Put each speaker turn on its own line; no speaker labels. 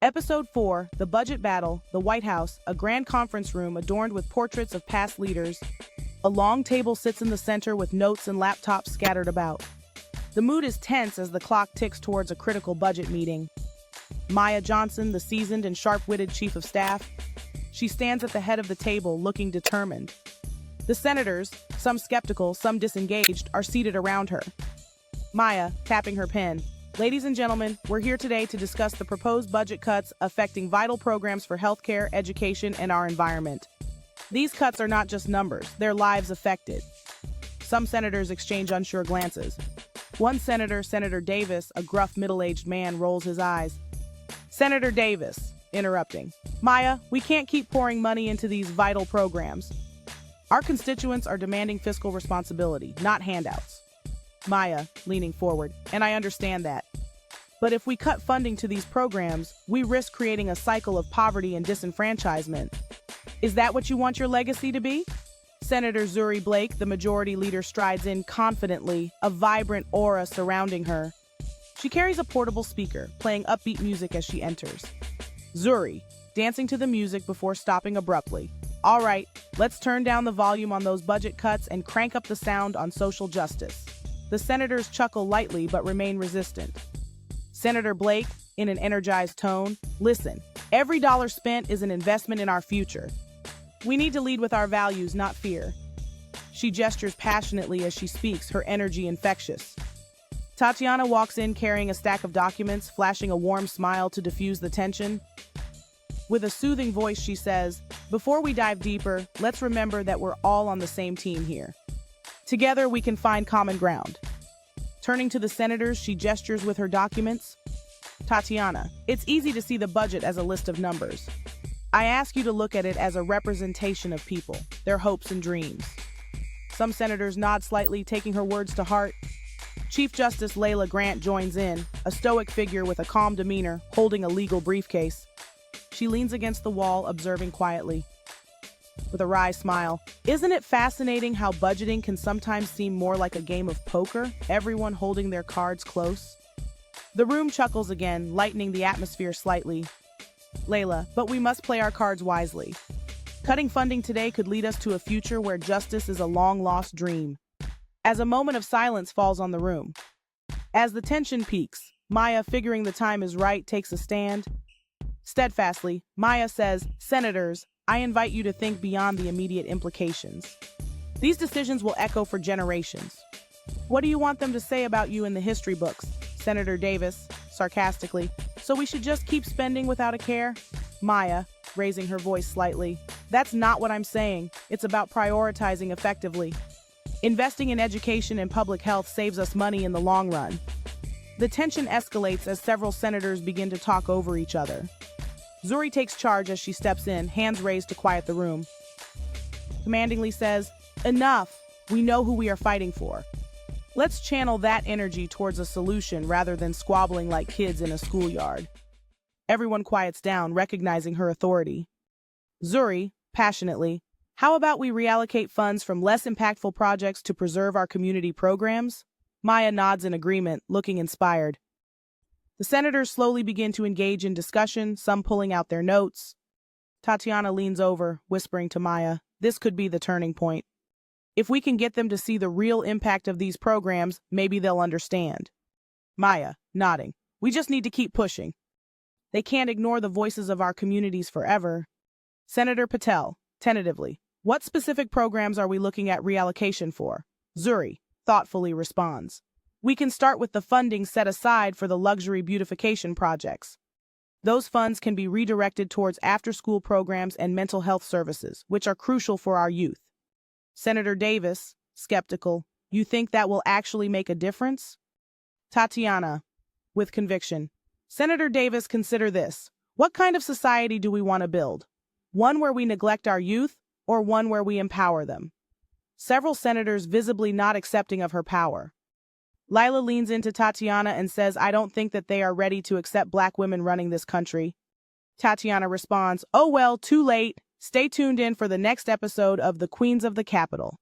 Episode 4, The Budget Battle, the White House, a grand conference room adorned with portraits of past leaders. A long table sits in the center with notes and laptops scattered about. The mood is tense as the clock ticks towards a critical budget meeting. Maya Johnson, the seasoned and sharp-witted chief of staff, she stands at the head of the table, looking determined. The senators, some skeptical, some disengaged, are seated around her. Maya, tapping her pen. Ladies and gentlemen, we're here today to discuss the proposed budget cuts affecting vital programs for healthcare, education, and our environment. These cuts are not just numbers, they're lives affected. Some senators exchange unsure glances. One senator, Senator Davis, a gruff middle-aged man, rolls his eyes. Senator Davis, interrupting. Maya, we can't keep pouring money into these vital programs. Our constituents are demanding fiscal responsibility, not handouts. Maya, leaning forward, and I understand that. But if we cut funding to these programs, we risk creating a cycle of poverty and disenfranchisement. Is that what you want your legacy to be? Senator Zuri Blake, the majority leader, strides in confidently, a vibrant aura surrounding her. She carries a portable speaker, playing upbeat music as she enters. Zuri, dancing to the music before stopping abruptly. All right, let's turn down the volume on those budget cuts and crank up the sound on social justice. The senators chuckle lightly but remain resistant. Senator Blake, in an energized tone, listen, every dollar spent is an investment in our future. We need to lead with our values, not fear. She gestures passionately as she speaks, her energy infectious. Tatiana walks in carrying a stack of documents, flashing a warm smile to diffuse the tension. With a soothing voice, she says, before we dive deeper, let's remember that we're all on the same team here. Together, we can find common ground. Turning to the senators, she gestures with her documents. Tatiana, it's easy to see the budget as a list of numbers. I ask you to look at it as a representation of people, their hopes and dreams. Some senators nod slightly, taking her words to heart. Chief Justice Layla Grant joins in, a stoic figure with a calm demeanor, holding a legal briefcase. She leans against the wall, observing quietly. With a wry smile, isn't it fascinating how budgeting can sometimes seem more like a game of poker, everyone holding their cards close? The room chuckles again, lightening the atmosphere slightly. Layla, but we must play our cards wisely. Cutting funding today could lead us to a future where justice is a long-lost dream. As a moment of silence falls on the room. As the tension peaks, Maya, figuring the time is right, takes a stand. Steadfastly, Maya says, Senators, I invite you to think beyond the immediate implications. These decisions will echo for generations. What do you want them to say about you in the history books? Senator Davis, sarcastically. So we should just keep spending without a care? Maya, raising her voice slightly. That's not what I'm saying. It's about prioritizing effectively. Investing in education and public health saves us money in the long run. The tension escalates as several senators begin to talk over each other. Zuri takes charge as she steps in, hands raised to quiet the room. Commandingly says, enough! We know who we are fighting for. Let's channel that energy towards a solution rather than squabbling like kids in a schoolyard. Everyone quiets down, recognizing her authority. Zuri, passionately, how about we reallocate funds from less impactful projects to preserve our community programs? Maya nods in agreement, looking inspired. The senators slowly begin to engage in discussion, some pulling out their notes. Tatiana leans over, whispering to Maya, this could be the turning point. If we can get them to see the real impact of these programs, maybe they'll understand. Maya, nodding, we just need to keep pushing. They can't ignore the voices of our communities forever. Senator Patel, tentatively, what specific programs are we looking at reallocation for? Zuri, thoughtfully responds. We can start with the funding set aside for the luxury beautification projects. Those funds can be redirected towards after-school programs and mental health services, which are crucial for our youth. Senator Davis, skeptical, you think that will actually make a difference? Tatiana, with conviction. Senator Davis, consider this. What kind of society do we want to build? One where we neglect our youth, or one where we empower them? Several senators visibly not accepting of her power. Lila leans into Tatiana and says, I don't think that they are ready to accept Black women running this country. Tatiana responds, oh well, too late. Stay tuned in for the next episode of The Queens of the Capitol.